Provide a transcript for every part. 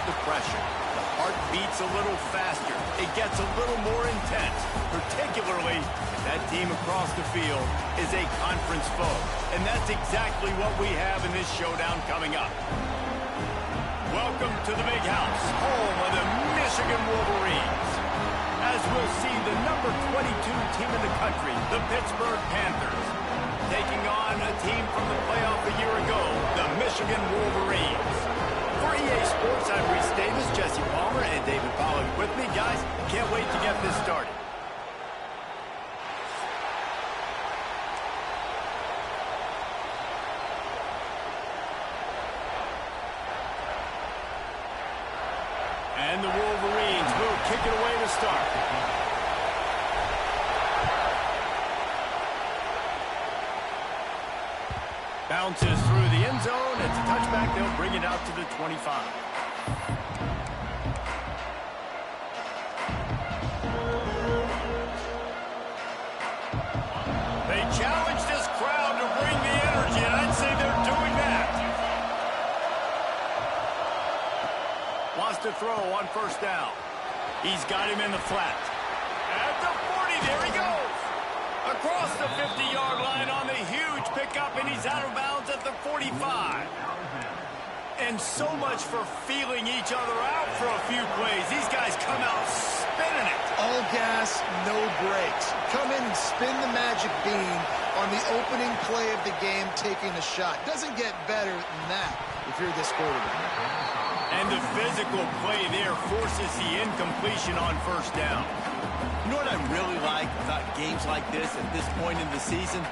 the pressure. The heart beats a little faster. It gets a little more intense, particularly if that team across the field is a conference foe. And that's exactly what we have in this showdown coming up. Welcome to the Big House, home of the Michigan Wolverines. As we'll see, the number 22 team in the country, the Pittsburgh Panthers, taking on a team from the playoff a year ago, the Michigan Wolverines. For EA Sports, I'm Reese Davis, Jesse Palmer, and David Pollack with me. Guys, can't wait to get this started. And the Wolverines will kick it away to start. Bounces through the end zone. It's a touchback. They'll bring it out to the 25. They challenge this crowd to bring the energy, and I'd say they're doing that. Wants to throw on first down. He's got him in the flat. At the 40, there he goes. Across the 50-yard line on the huge pickup, and he's out of bounds at the 45. And so much for feeling each other out for a few plays. These guys come out spinning it. All gas, no brakes. Come in and spin the magic bean on the opening play of the game, taking a shot. Doesn't get better than that if you're this quarterback. And the physical play there forces the incompletion on first down. You know what I really like about games like this at this point in the season?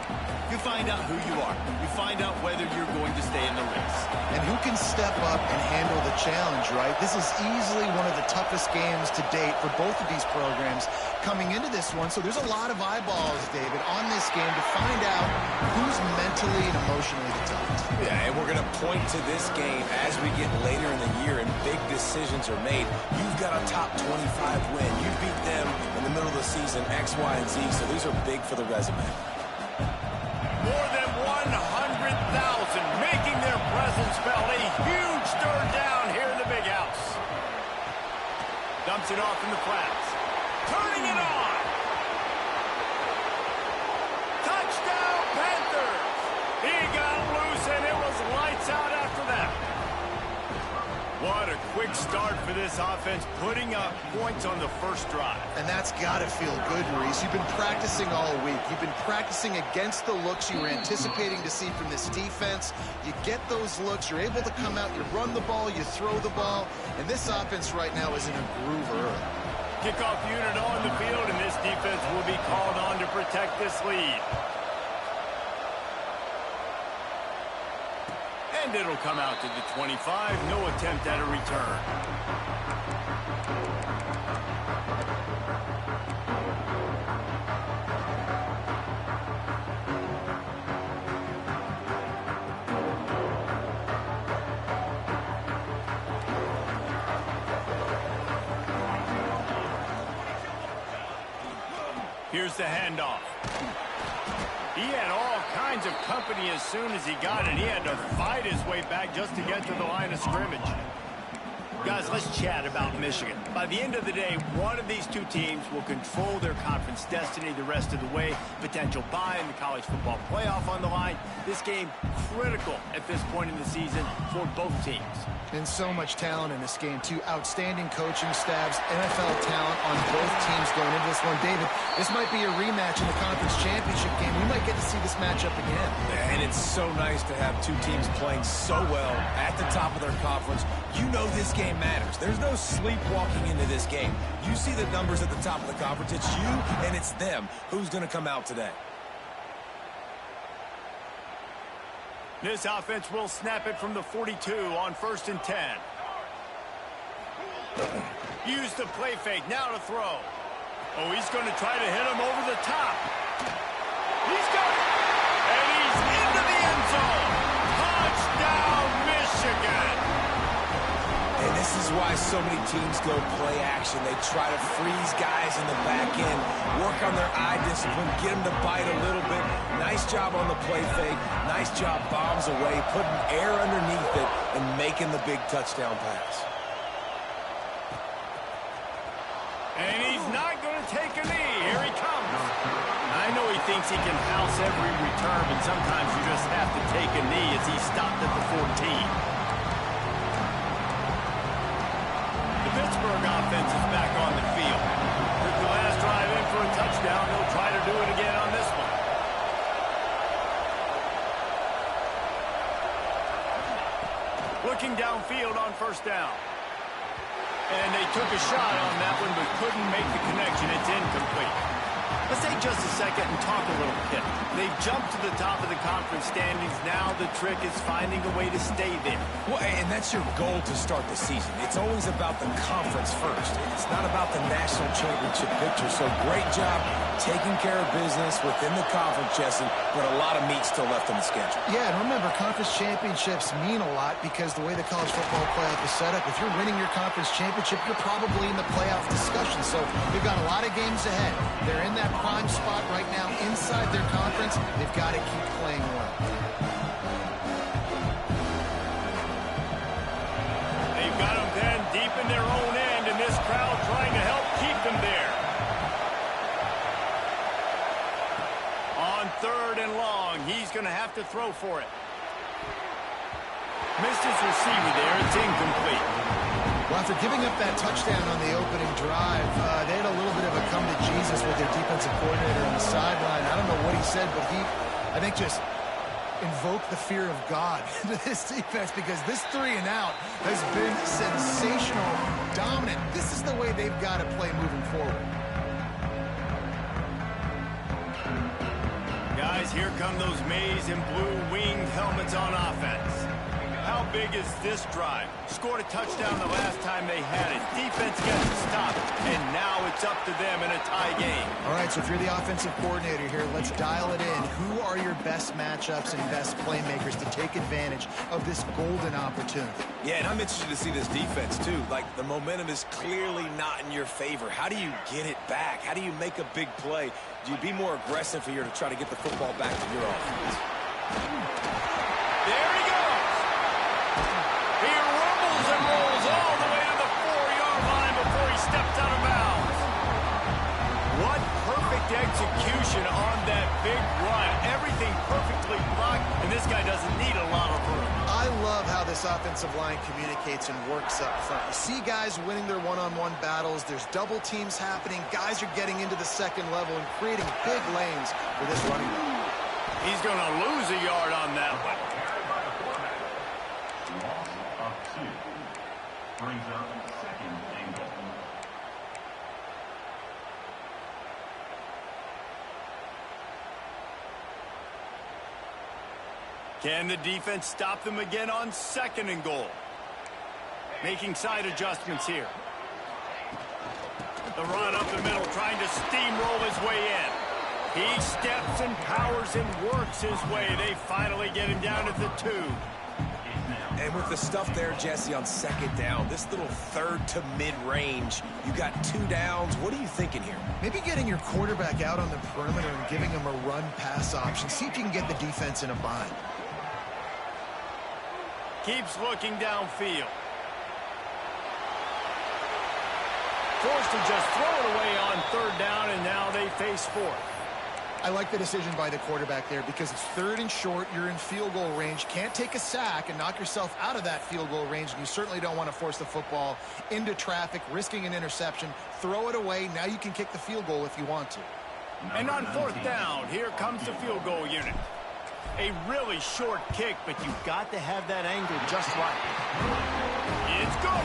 You find out who you are. You find out whether you're going to stay in the race. And who can step up and handle the challenge, right? This is easily one of the toughest games to date for both of these programs coming into this one. So there's a lot of eyeballs, David, on this game to find out who's mentally and emotionally the toughest. Yeah, and we're going to point to this game as we get later in the year and big decisions are made. You've got a top 25 win. You beat them in the middle of the season, X, Y, and Z, so these are big for the resume. More than 100,000 making their presence felt. A huge third down here in the Big House. Dumps it off in the flats. Turning it on. Touchdown, Panthers. He got loose, and it was lights out after that. What a quick start for this offense, putting up points on the first drive. And that's got to feel good, Reese. You've been practicing all week. You've been practicing against the looks you were anticipating to see from this defense. You get those looks, you're able to come out, you run the ball, you throw the ball, and this offense right now is in a groove early. Kickoff unit on the field, and this defense will be called on to protect this lead. And it'll come out to the 25. No attempt at a return. Here's the handoff. He had all kinds of company as soon as he got it. He had to fight his way back just to get to the line of scrimmage. Guys, let's chat about Michigan. By the end of the day, one of these two teams will control their conference destiny the rest of the way. Potential bye in the college football playoff on the line. This game critical at this point in the season for both teams. And so much talent in this game, too. Outstanding coaching staffs, NFL talent on both teams going into this one. David, this might be a rematch in the conference championship game. We might get to see this matchup again. And it's so nice to have two teams playing so well at the top of their conference. You know this game matters. There's no sleepwalking into this game. You see the numbers at the top of the conference. It's you and it's them. Who's going to come out today? This offense will snap it from the 42 on 1st and 10. Use the play fake, now to throw. Oh, he's going to try to hit him over the top. He's got it. And he's into the end zone. Touchdown, Michigan. And this is why so many teams go play action. They try to freeze guys in the back end, work on their eye discipline, get them to bite a little bit. Nice job on the play fake. Nice job bombs away, putting air underneath it and making the big touchdown pass. And he's not going to take a knee. Here he comes. I know he thinks he can house every return, but sometimes you just have to take a knee as he stopped at the 14. The Pittsburgh offense is back on the field. Took the last drive in for a touchdown. They'll try to do it again on this one. Looking downfield on first down. And they took a shot on that one, but couldn't make the connection. It's incomplete. Let's take just a second and talk a little Pitt. They've jumped to the top of the conference standings. Now the trick is finding a way to stay there. Well, and that's your goal to start the season. It's always about the conference first. It's not about the national championship picture. So great job taking care of business within the conference, Jesse, but a lot of meat still left on the schedule. Yeah, and remember, conference championships mean a lot because the way the college football playoff is set up, if you're winning your conference championship, you're probably in the playoff discussion. So they've got a lot of games ahead. They're in that prime spot right now inside their conference. They've got to keep playing well. They've got them then deep in their own end, and this crowd trying to help keep them there. On 3rd and long, he's going to have to throw for it. Missed his receiver there. It's incomplete. Well, after giving up that touchdown on the opening drive, they had a little bit of a come to Jesus with their defensive coordinator on the sideline. I don't know what he said, but he, I think, just invoked the fear of God into this defense because this 3 and out has been sensational, dominant. This is the way they've got to play moving forward. Guys, here come those maize and blue winged helmets on offense. How big is this drive? Scored a touchdown the last time they had it. Defense gets it stopped, and now it's up to them in a tie game. All right, so if you're the offensive coordinator here, let's dial it in. Who are your best matchups and best playmakers to take advantage of this golden opportunity? Yeah, and I'm interested to see this defense, too. Like, the momentum is clearly not in your favor. How do you get it back? How do you make a big play? Do you be more aggressive here to try to get the football back to your offense? There he goes. He rumbles and rolls all the way to the 4-yard line before he steps out of bounds. What perfect execution on that big run. Everything perfectly blocked, and this guy doesn't need a lot of room. I love how this offensive line communicates and works up front. You see guys winning their one-on-one battles. There's double teams happening. Guys are getting into the second level and creating big lanes for this running back. He's going to lose a yard on that one. Brings up 2nd and goal. Can the defense stop them again on 2nd and goal? Making side adjustments here. The run up the middle, trying to steamroll his way in. He steps and powers and works his way. They finally get him down at the 2. And with the stuff there, Jesse, on 2nd down, this little 3rd to mid-range, you got 2 downs. What are you thinking here? Maybe getting your quarterback out on the perimeter and giving him a run-pass option. See if you can get the defense in a bind. Keeps looking downfield. Forced to just throw it away on 3rd down, and now they face 4th. I like the decision by the quarterback there because it's 3rd and short. You're in field goal range. Can't take a sack and knock yourself out of that field goal range. And you certainly don't want to force the football into traffic, risking an interception. Throw it away. Now you can kick the field goal if you want to. And on 4th down, here comes the field goal unit. A really short kick, but you've got to have that angle just right. It's good.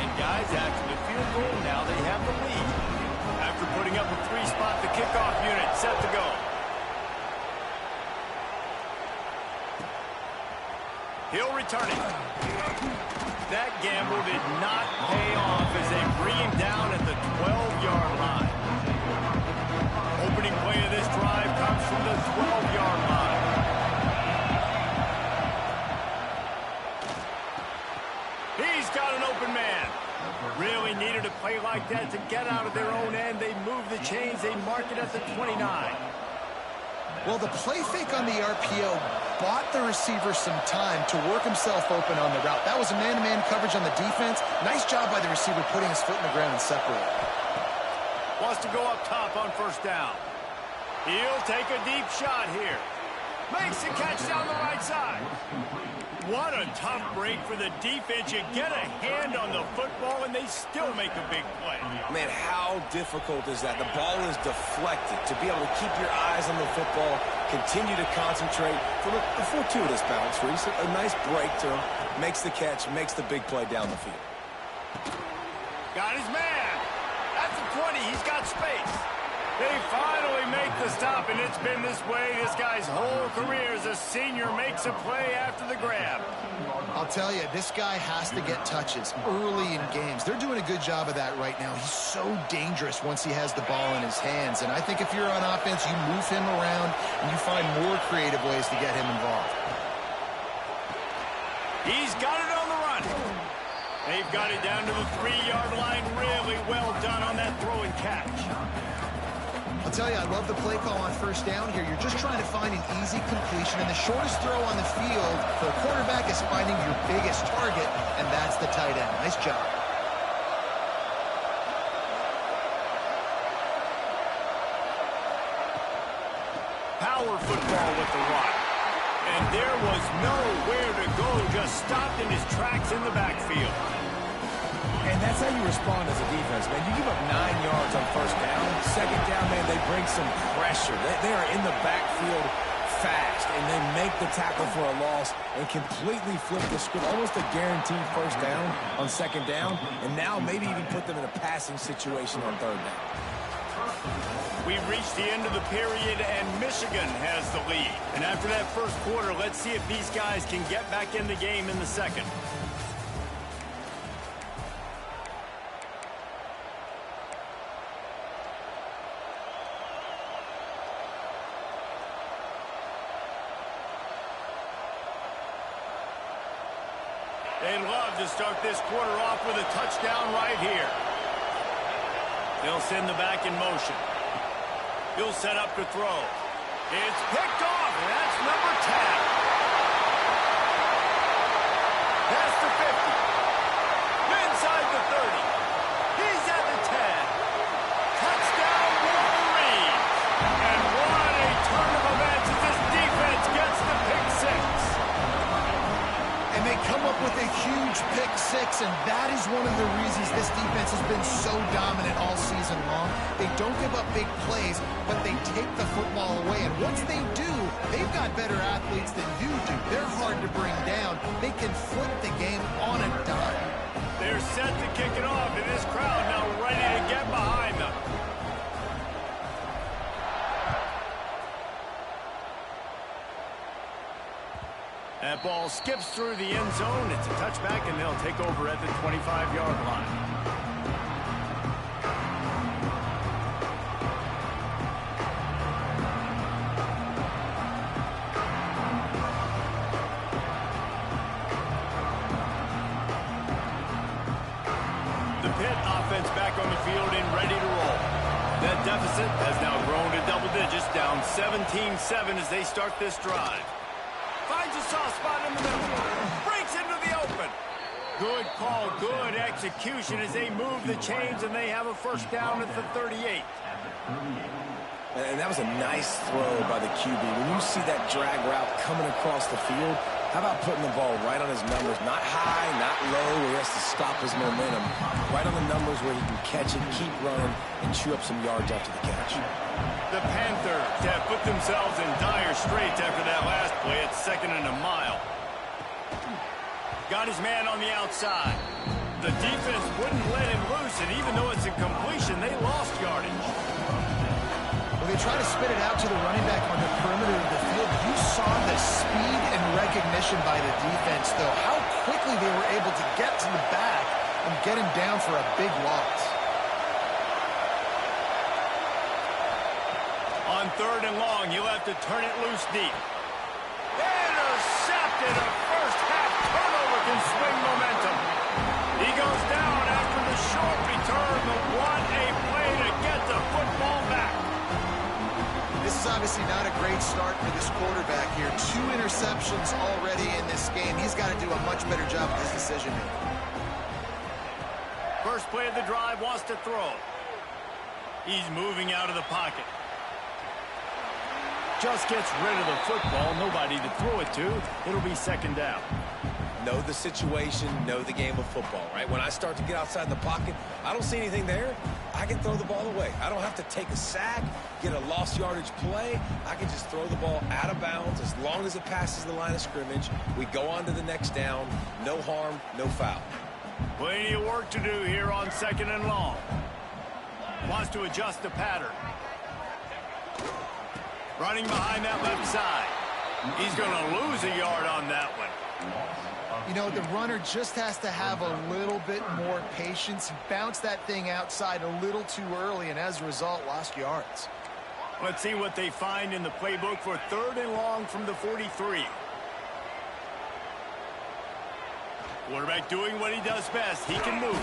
And guys, after the field goal, now they have the lead. After putting up a 3-spot, the kickoff unit set to go. He'll return it. That gamble did not pay off as they bring him down at the 12-yard line. Opening play of this drive comes from the 12-yard line. He's got an open man. Really needed a play like that to get out of their own end. They move the chains. They mark it at the 29. Well, the play fake on the RPO bought the receiver some time to work himself open on the route. That was a man-to-man coverage on the defense. Nice job by the receiver putting his foot in the ground and separating. has to go up top on first down. He'll take a deep shot here. Makes the catch down the right side. What a tough break for the defense. You get a hand on the football, and they still make a big play. Man, how difficult is that? The ball is deflected. To be able to keep your eyes on the football, continue to concentrate from a fortuitous bounce, Reese. A nice break to him. Makes the catch, makes the big play down the field. Got his man. That's the 20. He's got space. They finally make the stop, and it's been this way this guy's whole career as a senior makes a play after the grab. I'll tell you, this guy has to get touches early in games. They're doing a good job of that right now. He's so dangerous once he has the ball in his hands. And I think if you're on offense, you move him around and you find more creative ways to get him involved. He's got it on the run. They've got it down to the 3-yard line. Really well done on that throw and catch. I'll tell you, I love the play call on first down here. You're just trying to find an easy completion, and the shortest throw on the field for a quarterback is finding your biggest target, and that's the tight end. Nice job. Power football with the rock. And there was nowhere to go, just stopped in his tracks in the backfield. And that's how you respond as a defense, man. You give up 9 yards on first down. Second down, man, they bring some pressure. They are in the backfield fast, and they make the tackle for a loss and completely flip the script. Almost a guaranteed first down on second down, and now maybe even put them in a passing situation on third down. We've reached the end of the period, and Michigan has the lead. And after that first quarter, let's see if these guys can get back in the game in the second. They'd love to start this quarter off with a touchdown right here. They'll send the back in motion. He'll set up to throw. It's picked off, and that's number 10. Past the 50. Inside the 30. He's at the 10. Touchdown, Wolverines. And what a turn of events as this defense gets the pick six. And they come up with a huge pick six, and that is one of the reasons this defense has been so dominant all season long. They don't give up big plays, but they take the football away. And once they do, they've got better athletes than you do. They're hard to bring down. They can flip the game on a dime. They're set to kick it off, and this crowd now ready to get behind them. That ball skips through the end zone. It's a touchback, and they'll take over at the 25-yard line. The Pitt offense back on the field and ready to roll. That deficit has now grown to double digits, down 17-7 as they start this drive. Finds a soft spot in the middle. Breaks into the open. Good call, good execution as they move the chains, and they have a first down at the 38. And that was a nice throw by the QB. When you see that drag route coming across the field, how about putting the ball right on his numbers? Not high, not low, where he has to stop his momentum. Right on the numbers where he can catch it, keep running, and chew up some yards after the catch. The Panthers have put themselves in dire straits after that last play. It's 2nd and a mile. Got his man on the outside. The defense wouldn't let him loose, and even though it's a completion, they lost yardage. Well, they try to spit it out to the running back on the perimeter of the field. You saw the speed and recognition by the defense, though. How quickly they were able to get to the back and get him down for a big loss. On 3rd and long, he'll have to turn it loose deep. Intercepted. A first-half turnover can swing momentum. He goes down after the short return, but what a play to get the football back. This is obviously not a great start for this quarterback here. 2 interceptions already in this game. He's got to do a much better job with his decision-making. First play of the drive, wants to throw. He's moving out of the pocket. Just gets rid of the football. Nobody to throw it to. It'll be second down. Know the situation, know the game of football, right? When I start to get outside the pocket, I don't see anything there. I can throw the ball away. I don't have to take a sack, get a lost yardage play. I can just throw the ball out of bounds as long as it passes the line of scrimmage. We go on to the next down. No harm, no foul. Plenty of work to do here on second and long. Wants to adjust the pattern. Running behind that left side. He's going to lose a yard on that one. You know, the runner just has to have a little bit more patience. He bounced that thing outside a little too early, and as a result, lost yards. Let's see what they find in the playbook for third and long from the 43. Quarterback doing what he does best. He can move.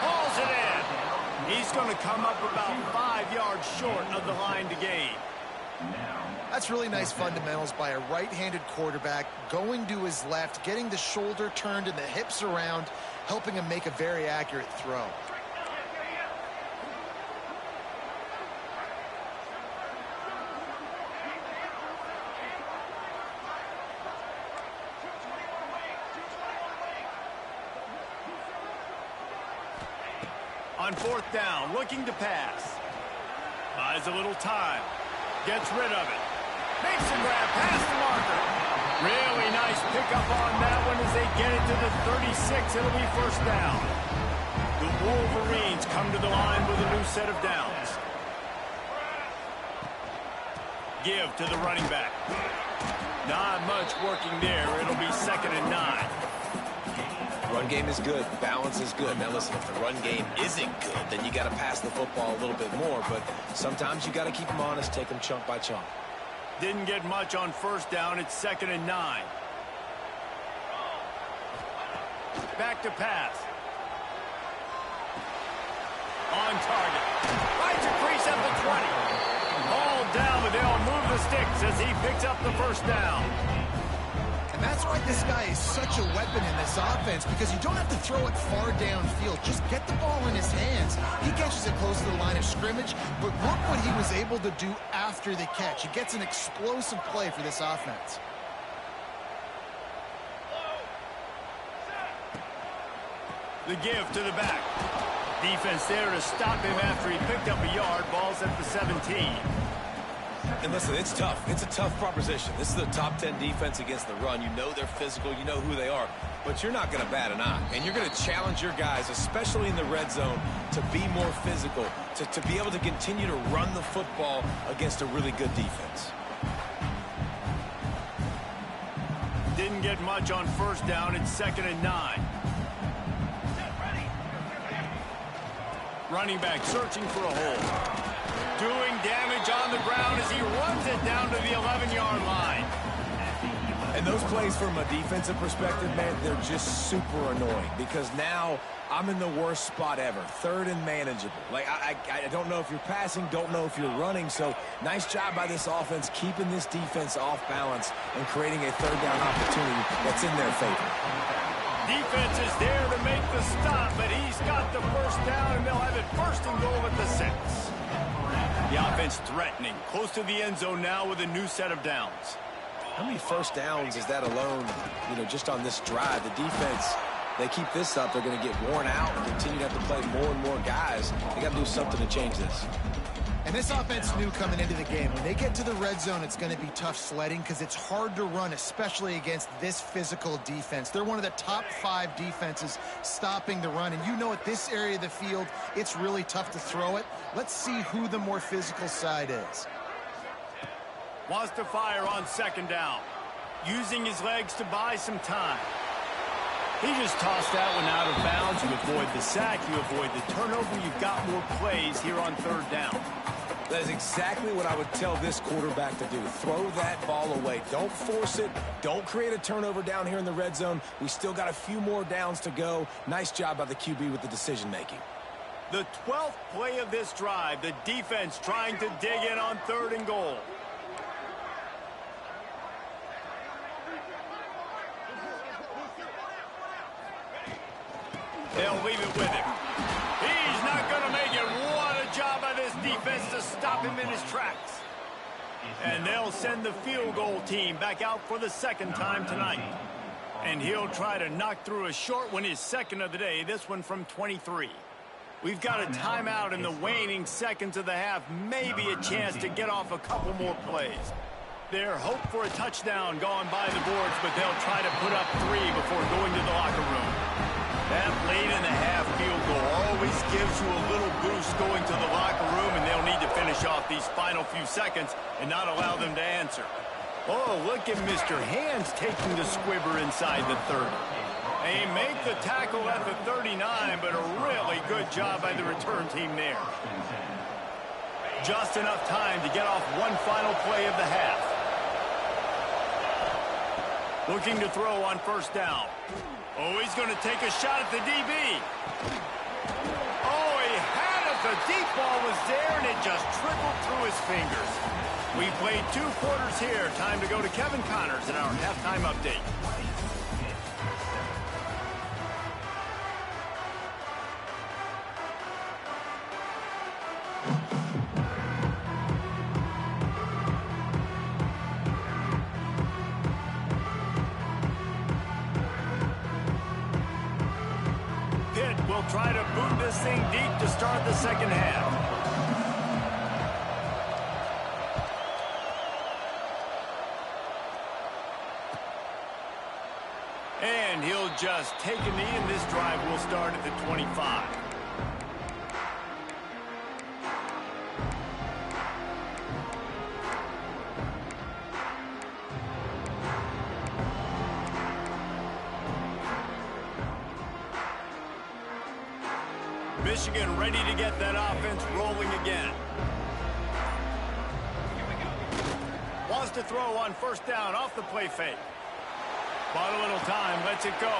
Hauls it in. He's going to come up about 5 yards short of the line to gain. That's really nice fundamentals by a right-handed quarterback, going to his left, getting the shoulder turned and the hips around, helping him make a very accurate throw. On fourth down, looking to pass. Buys a little time. Gets rid of it. Makes a grab past the marker. Really nice pickup on that one as they get it to the 36. It'll be first down. The Wolverines come to the line with a new set of downs. Give to the running back. Not much working there. It'll be second and 9. Run game is good. Balance is good. Now listen, if the run game isn't good, then you got to pass the football a little bit more. But sometimes you got to keep them honest, take them chunk by chunk. Didn't get much on first down. It's second and 9. Back to pass. On target. Right to crease at the 20. Ball down, but they'll move the sticks as he picks up the first down. And that's why this guy is such a weapon in this offense, because you don't have to throw it far downfield. Just get the ball in his hands. He catches it close to the line of scrimmage, but look what he was able to do after the catch. He gets an explosive play for this offense. The give to the back. Defense there to stop him after he picked up a yard. Ball's at the 17. And listen, it's tough. It's a tough proposition. This is the top 10 defense against the run. You know they're physical. You know who they are. But you're not going to bat an eye. And you're going to challenge your guys, especially in the red zone, to be more physical, to be able to continue to run the football against a really good defense. Didn't get much on first down. It's second and 9. Running back searching for a hole. Doing damage on the ground as he runs it down to the 11-yard line. And those plays from a defensive perspective, man, they're just super annoying because now I'm in the worst spot ever. Third and manageable. Like, I don't know if you're passing, don't know if you're running. So nice job by this offense keeping this defense off balance and creating a third down opportunity that's in their favor. Defense is there to make the stop, but he's got the first down, and they'll have it first and goal at the 6. The offense threatening, close to the end zone now with a new set of downs. How many first downs is that alone, just on this drive? The defense, they keep this up, they're going to get worn out and continue to have to play more and more guys. They got to do something to change this. And this offense knew coming into the game, when they get to the red zone, it's going to be tough sledding because it's hard to run, especially against this physical defense. They're one of the top 5 defenses stopping the run. And you know at this area of the field, it's really tough to throw it. Let's see who the more physical side is. Wants to fire on second down. Using his legs to buy some time. He just tossed that one out of bounds. You avoid the sack, you avoid the turnover. You've got more plays here on third down. That is exactly what I would tell this quarterback to do. Throw that ball away. Don't force it. Don't create a turnover down here in the red zone. We still got a few more downs to go. Nice job by the QB with the decision-making. The 12th play of this drive, the defense trying to dig in on third and goal. They'll leave it with him. He's not going to make it. What a job by this him in his tracks. And they'll send the field goal team back out for the second time tonight. And he'll try to knock through a short one, his second of the day, this one from 23. We've got a timeout in the waning seconds of the half, maybe a chance to get off a couple more plays. Their hope for a touchdown gone by the boards, but they'll try to put up 3 before going to the locker room. That late in the half field goal always gives you a little boost going to the locker room, and they'll need to finish off these final few seconds and not allow them to answer. Oh, look at Mr. Hands taking the squibber inside the 30. They make the tackle at the 39, but a really good job by the return team there. Just enough time to get off one final play of the half. Looking to throw on first down. Oh, he's going to take a shot at the DB. Oh, he had it. The deep ball was there, and it just trickled through his fingers. We played 2 quarters here. Time to go to Kevin Connors in our halftime update. Pitt will try to boot this thing deep to start the second half. And he'll just take a knee, and this drive will start at the 25. Michigan ready to get that offense rolling again. Wants to throw on first down off the play fake. Bought a little time, lets it go.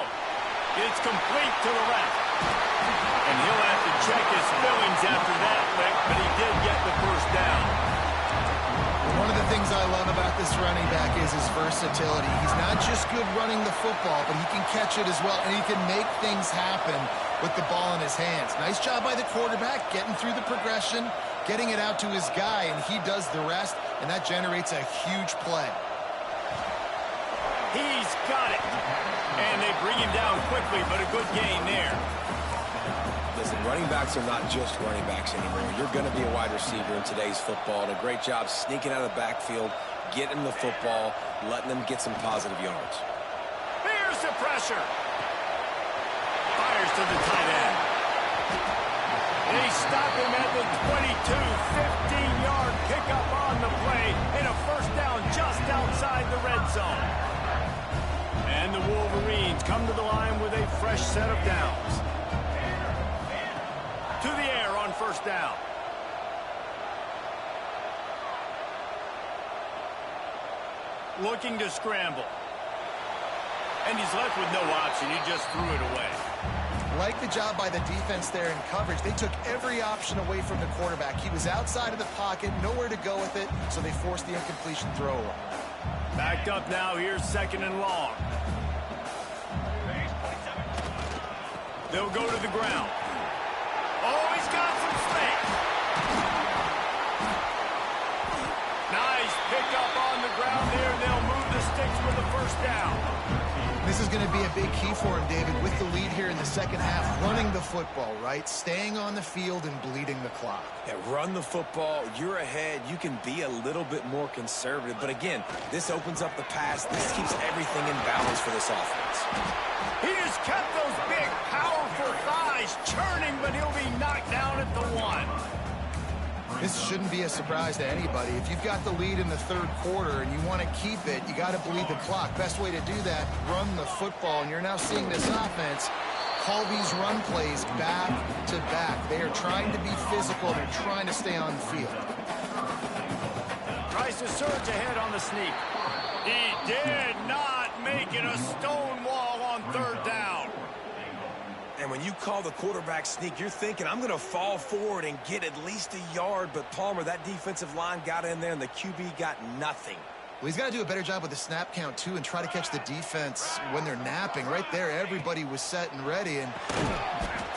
It's complete to the left. And he'll have to check his feelings after that lick, but he did get the first down. One of the things I love about this running back is his versatility. He's not just good running the football, but he can catch it as well, and he can make things happen with the ball in his hands. Nice job by the quarterback, getting through the progression, getting it out to his guy, and he does the rest, and that generates a huge play. He's got it. And they bring him down quickly, but a good gain there. Listen, running backs are not just running backs anymore. You're going to be a wide receiver in today's football, and a great job sneaking out of the backfield, getting the football, letting them get some positive yards. Here's the pressure. Fires to the tight end. They stop him at the 22, 15-yard pickup on the play, and a first down just outside the red zone. And the Wolverines come to the line with a fresh set of downs. To the air on first down. Looking to scramble. And he's left with no option. He just threw it away. Like the job by the defense there in coverage. They took every option away from the quarterback. He was outside of the pocket, nowhere to go with it, so they forced the incompletion throw away. Backed up now, here's second and long. They'll go to the ground. Oh, he's got some space. Nice pickup on the ground there. They'll move the sticks with a first down. This is going to be a big key for him, David, with the lead here in the second half. Running the football, right? Staying on the field and bleeding the clock. Yeah, run the football. You're ahead. You can be a little bit more conservative. But again, this opens up the pass. This keeps everything in balance for this offense. He just kept those big, powerful thighs churning, but he'll be knocked down at the 1. This shouldn't be a surprise to anybody. If you've got the lead in the third quarter and you want to keep it, you got to bleed the clock. Best way to do that, run the football. And you're now seeing this offense call these run plays back to back. They are trying to be physical. They're trying to stay on the field. Tries to surge ahead on the sneak. He did not make it a stone wall on third down. And when you call the quarterback sneak, you're thinking, I'm going to fall forward and get at least a yard. But, Palmer, that defensive line got in there, and the QB got nothing. Well, he's got to do a better job with the snap count, too, and try to catch the defense when they're napping. Right there, everybody was set and ready. And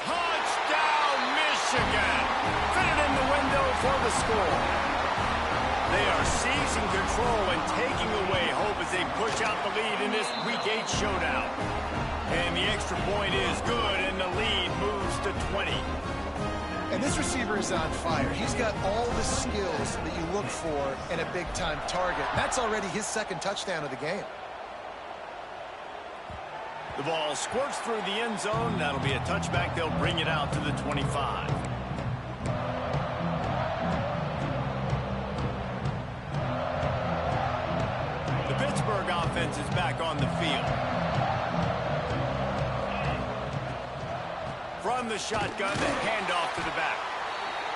touchdown, Michigan! Fit it in the window for the score. They are seizing control and taking away hope as they push out the lead in this Week 8 showdown. And the extra point is good, and the lead moves to 20. And this receiver is on fire. He's got all the skills that you look for in a big-time target. And that's already his second touchdown of the game. The ball squirts through the end zone. That'll be a touchback. They'll bring it out to the 25. The Pittsburgh offense is back on the field. From the shotgun, the handoff to the back.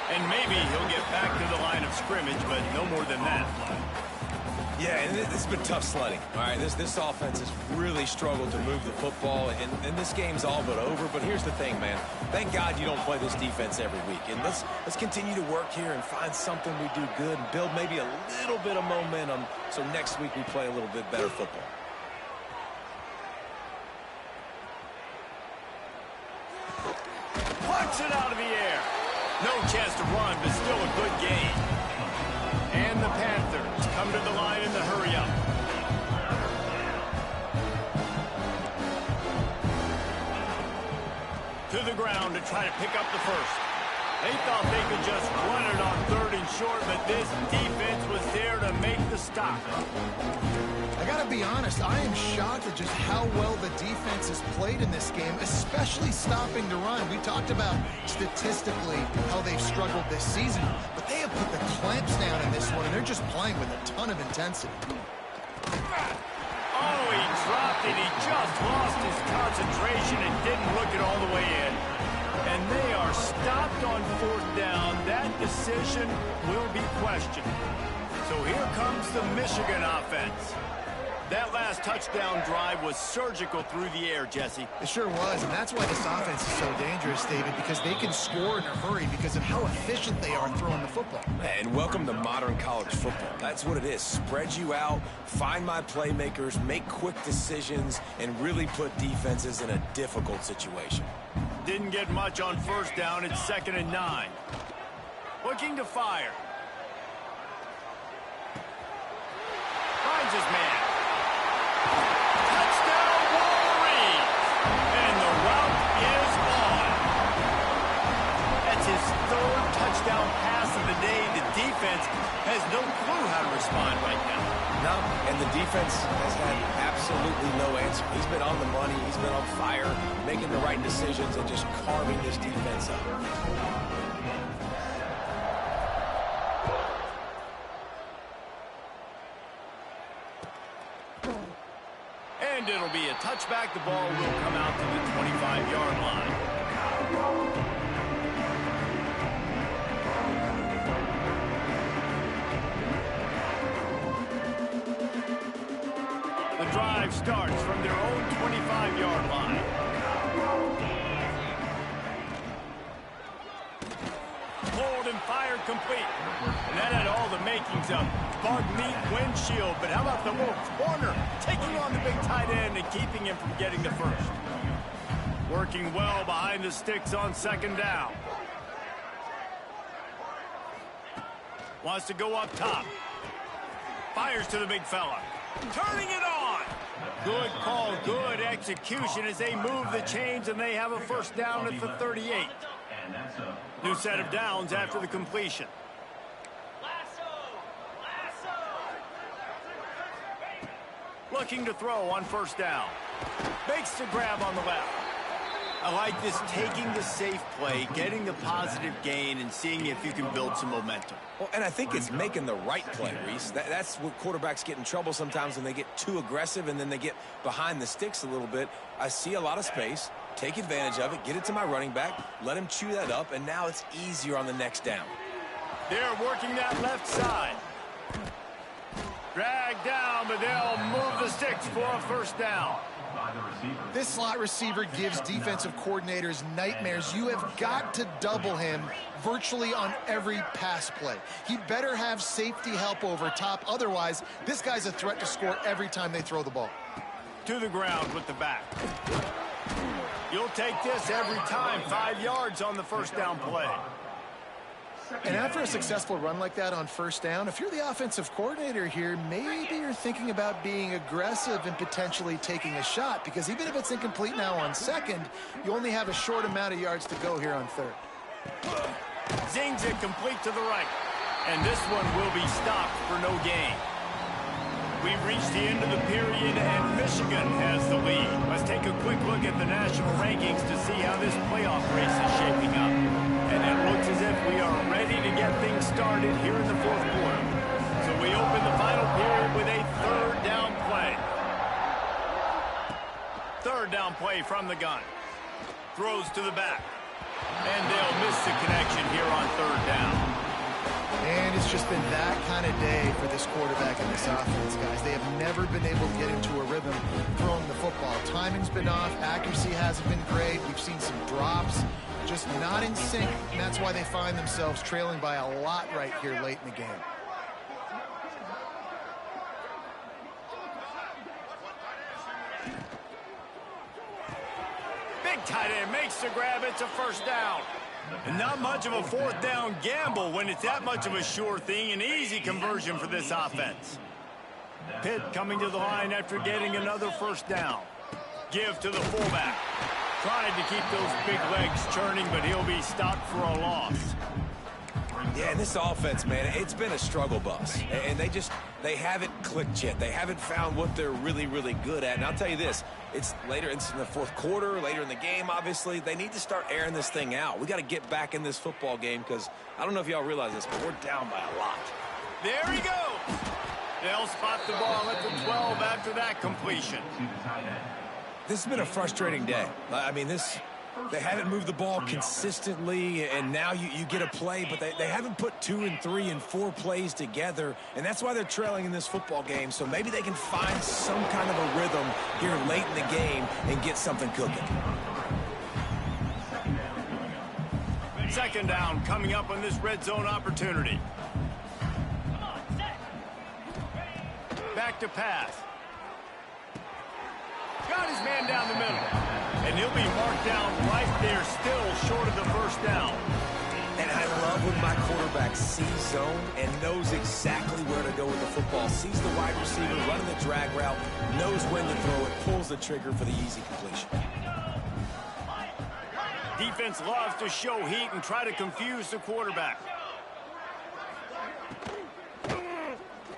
And maybe he'll get back to the line of scrimmage, but no more than that. Yeah, and this has been tough sledding. All right, this offense has really struggled to move the football, and this game's all but over. But here's the thing, man. Thank God you don't play this defense every week. And let's continue to work here and find something we do good and build maybe a little bit of momentum so next week we play a little bit better football. Punch it out of the air. No chance to run, but still a good gain. And the Panthers come to the line in the hurry-up. To the ground to try to pick up the first. They thought they could just run it on 3rd and short, but this defense was there to make the stop. I gotta be honest, I am shocked at just how well the defense has played in this game, especially stopping the run. We talked about statistically how they've struggled this season, but they have put the clamps down in this one, and they're just playing with a ton of intensity. Oh, he dropped it. He just lost his concentration and didn't look it all the way in. And they are stopped on 4th down. That decision will be questioned. So here comes the Michigan offense. That last touchdown drive was surgical through the air, Jesse. It sure was, and that's why this offense is so dangerous, David, because they can score in a hurry because of how efficient they are throwing the football. And welcome to modern college football. That's what it is. Spread you out, find my playmakers, make quick decisions, and really put defenses in a difficult situation. Didn't get much on 1st down. It's 2nd and 9. Looking to fire. Finds his man. Touchdown, Wolverine! And the route is on. That's his 3rd touchdown pass of the day. The defense has no clue how to respond right now. No, and the defense has had absolutely no answer. He's been on the money. He's been on fire, making the right decisions and just carving this defense up. And it'll be a touchback. The ball will come out to the 25-yard line. The drive starts from their own 25-yard line. Pulled and fired complete. And that had all the makings of bug meat windshield. But how about the little corner taking on the big tight end and keeping him from getting the first? Working well behind the sticks on 2nd down. Wants to go up top. Fires to the big fella. Turning it on. Good call, good execution as they move the chains, and they have a 1st down at the 38. New set of downs after the completion. Looking to throw on 1st down. Makes the grab on the left. I like this, taking the safe play, getting the positive gain, and seeing if you can build some momentum. Well, and I think it's making the right play, Reese. That's what quarterbacks get in trouble sometimes when they get too aggressive and then they get behind the sticks a little bit. I see a lot of space. Take advantage of it. Get it to my running back. Let him chew that up, and now it's easier on the next down. They're working that left side. Drag down, but they'll move the sticks for a 1st down. This slot receiver gives defensive coordinators nightmares. You have got to double him virtually on every pass play. He better have safety help over top. Otherwise, this guy's a threat to score every time they throw the ball. To the ground with the back. You'll take this every time. 5 yards on the 1st down play. And after a successful run like that on first down, if you're the offensive coordinator here, maybe you're thinking about being aggressive and potentially taking a shot, because even if it's incomplete now on second, you only have a short amount of yards to go here on third. Zings it complete to the right. And this one will be stopped for no gain. We've reached the end of the period, and Michigan has the lead. Let's take a quick look at the national rankings to see how this playoff race is shaping up. And it looks as if we are ready to get things started here in the fourth quarter. So we open the final period with a third down play. Third down play from the gun. Throws to the back. And they'll miss the connection here on third down. And it's just been that kind of day for this quarterback and this offense, guys. They have never been able to get into a rhythm throwing the football. Timing's been off. Accuracy hasn't been great. We've seen some drops, just not in sync, and that's why they find themselves trailing by a lot right here late in the game. Big tight end makes the grab. It's a first down. And not much of a fourth down gamble when it's that much of a sure thing. An easy conversion for this offense. Pitt coming to the line after getting another first down. Give to the fullback. Tried to keep those big legs churning, but he'll be stopped for a loss. Yeah, and this offense, man, it's been a struggle bus. And they haven't clicked yet. They haven't found what they're really, really good at. And I'll tell you this, it's later in the fourth quarter, later in the game, obviously. They need to start airing this thing out. We got to get back in this football game because I don't know if y'all realize this, but we're down by a lot. There he goes. They'll spot the ball at the 12 after that completion. This has been a frustrating day. I mean, they haven't moved the ball consistently, and now you get a play, but they haven't put 2 and 3 and 4 plays together, and that's why they're trailing in this football game. So maybe they can find some kind of a rhythm here late in the game and get something cooking. Second down coming up on this red zone opportunity. Back to pass. Got his man down the middle. And he'll be marked down right there, still short of the first down. And I love when my quarterback sees zone and knows exactly where to go with the football. Sees the wide receiver running the drag route, knows when to throw it, pulls the trigger for the easy completion. Defense loves to show heat and try to confuse the quarterback.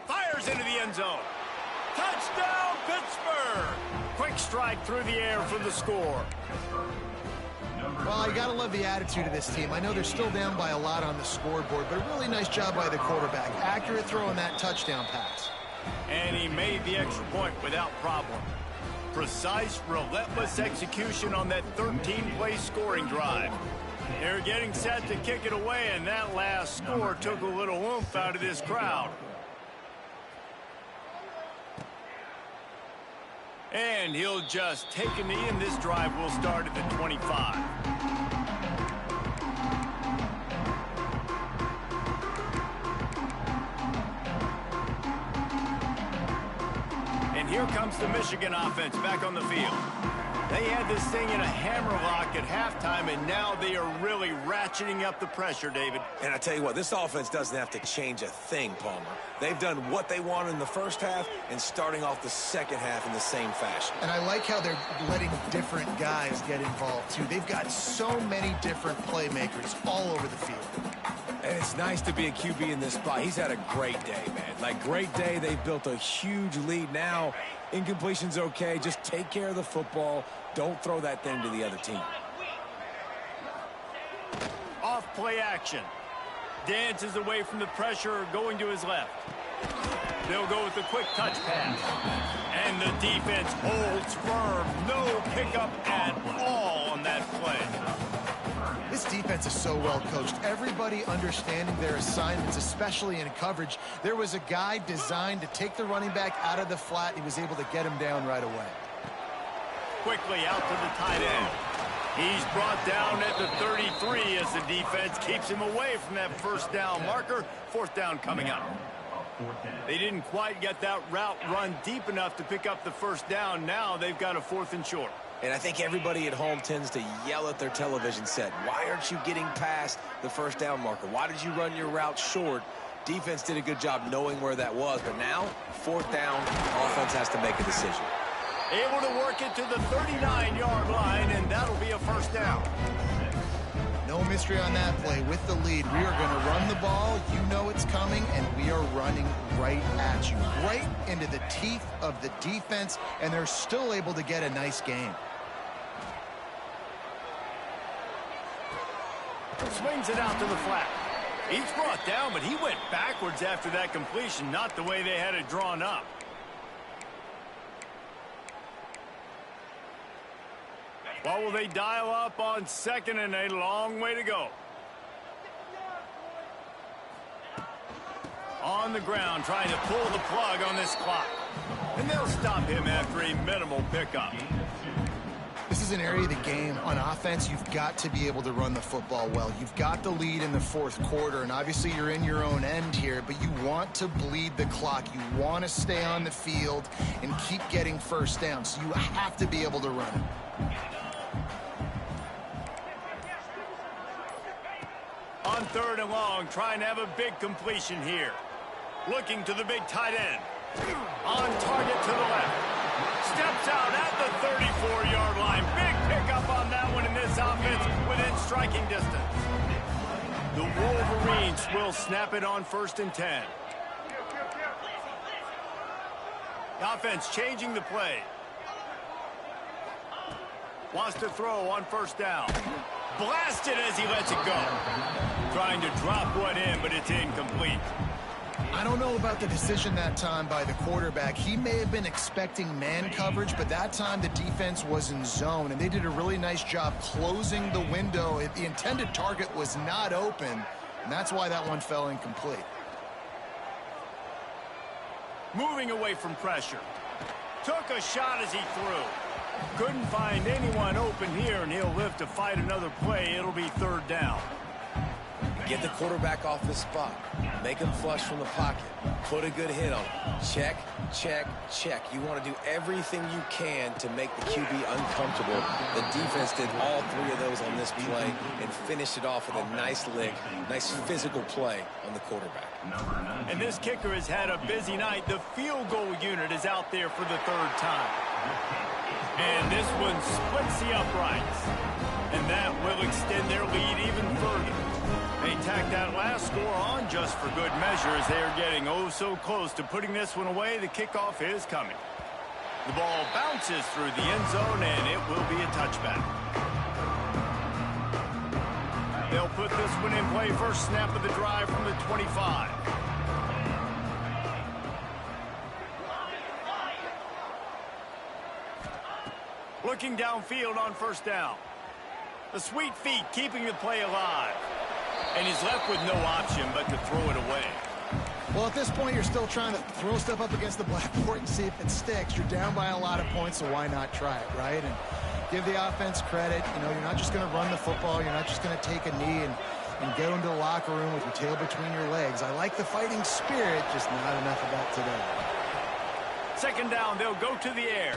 Fires into the end zone. Touchdown, Pittsburgh! Quick strike through the air for the score. Well, you got to love the attitude of this team. I know they're still down by a lot on the scoreboard, but a really nice job by the quarterback. Accurate throw on that touchdown pass. And he made the extra point without problem. Precise, relentless execution on that 13-play scoring drive. They're getting set to kick it away, and that last score took a little oomph out of this crowd. And he'll just take a knee, and this drive will start at the 25. And here comes the Michigan offense back on the field. They had this thing in a hammerlock at halftime, and now they are really ratcheting up the pressure, David. And I tell you what, this offense doesn't have to change a thing, Palmer. They've done what they wanted in the first half and starting off the second half in the same fashion. And I like how they're letting different guys get involved, too. They've got so many different playmakers all over the field. And it's nice to be a QB in this spot. He's had a great day, man. Like, great day. They've built a huge lead. Now, incompletion's okay. Just take care of the football. Don't throw that thing to the other team. Off play action. Dances away from the pressure, going to his left. They'll go with the quick touch pass. And the defense holds firm. No pickup at all on that play. This defense is so well coached. Everybody understanding their assignments, especially in coverage. There was a guy designed to take the running back out of the flat. He was able to get him down right away. Quickly out to the tight end. He's brought down at the 33 as the defense keeps him away from that first down marker. Fourth down coming up. 4th down. They didn't quite get that route run deep enough to pick up the first down. Now they've got a 4th and short. And I think everybody at home tends to yell at their television set. Why aren't you getting past the first down marker? Why did you run your route short? Defense did a good job knowing where that was. But now, 4th down, offense has to make a decision. Able to work it to the 39-yard line, and that'll be a first down. No mystery on that play. With the lead, we are going to run the ball. You know it's coming, and we are running right at you, right into the teeth of the defense, and they're still able to get a nice game. Swings it out to the flat. He's brought down, but he went backwards after that completion, not the way they had it drawn up. Well, will they dial up on second and a long way to go? On the ground, trying to pull the plug on this clock. And they'll stop him after a minimal pickup. This is an area of the game on offense you've got to be able to run the football well. You've got the lead in the 4th quarter, and obviously you're in your own end here, but you want to bleed the clock. You want to stay on the field and keep getting first down, so you have to be able to run it. On 3rd and long, trying to have a big completion here. Looking to the big tight end. On target to the left. Steps out at the 34-yard line. Big pickup on that one in this offense within striking distance. The Wolverines will snap it on 1st and 10. The offense changing the play. Wants to throw on 1st down. Blasted as he lets it go. Trying to drop one in, but it's incomplete. I don't know about the decision that time by the quarterback. He may have been expecting man coverage, but that time the defense was in zone, and they did a really nice job closing the window. The intended target was not open, and that's why that one fell incomplete. Moving away from pressure. Took a shot as he threw. Couldn't find anyone open here, and he'll live to fight another play. It'll be 3rd down. Get the quarterback off his spot. Make him flush from the pocket. Put a good hit on him. Check, check, check. You want to do everything you can to make the QB uncomfortable. The defense did all 3 of those on this play and finished it off with a nice lick, nice physical play on the quarterback. And this kicker has had a busy night. The field goal unit is out there for the 3rd time. And this one splits the uprights. And that will extend their lead even further. They tack that last score on just for good measure as they are getting oh so close to putting this one away. The kickoff is coming. The ball bounces through the end zone, and it will be a touchback. They'll put this one in play. First snap of the drive from the 25. Looking downfield on 1st down. The sweet feet keeping the play alive. And he's left with no option but to throw it away. Well, at this point, you're still trying to throw stuff up against the blackboard and see if it sticks. You're down by a lot of points, so why not try it, right? And give the offense credit. You know, you're not just going to run the football. You're not just going to take a knee and go into the locker room with your tail between your legs. I like the fighting spirit, just not enough of that today. 2nd down, they'll go to the air.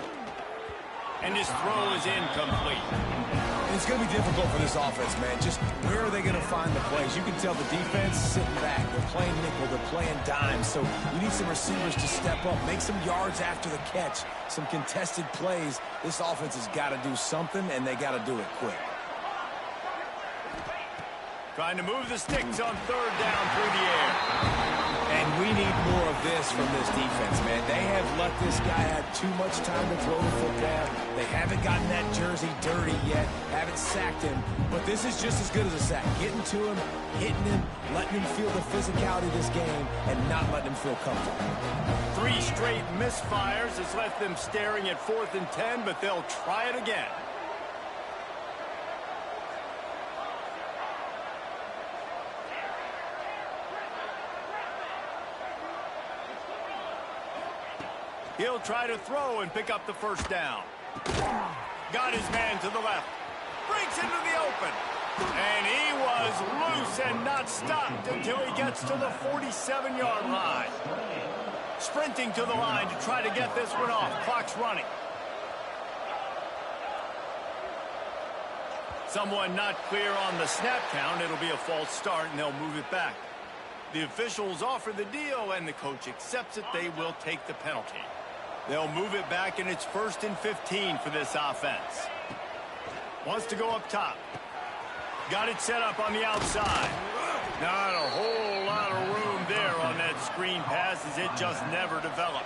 And his throw is incomplete. It's going to be difficult for this offense, man. Just where are they going to find the plays? You can tell the defense sitting back. They're playing nickel. They're playing dime. So you need some receivers to step up, make some yards after the catch, some contested plays. This offense has got to do something, and they got to do it quick. Trying to move the sticks on 3rd down through the air. And we need more of this from this defense, man. They have let this guy have too much time to throw the football. They haven't gotten that jersey dirty yet, haven't sacked him. But this is just as good as a sack. Getting to him, hitting him, letting him feel the physicality of this game, and not letting him feel comfortable. 3 straight misfires has left them staring at 4th and 10, but they'll try it again. He'll try to throw and pick up the 1st down. Got his man to the left. Breaks into the open. And he was loose and not stopped until he gets to the 47-yard line. Sprinting to the line to try to get this one off. Clock's running. Someone not clear on the snap count. It'll be a false start, and they'll move it back. The officials offer the deal, and the coach accepts it. They will take the penalty. They'll move it back, and it's 1st and 15 for this offense. Wants to go up top. Got it set up on the outside. Not a whole lot of room there on that screen pass as it just never developed.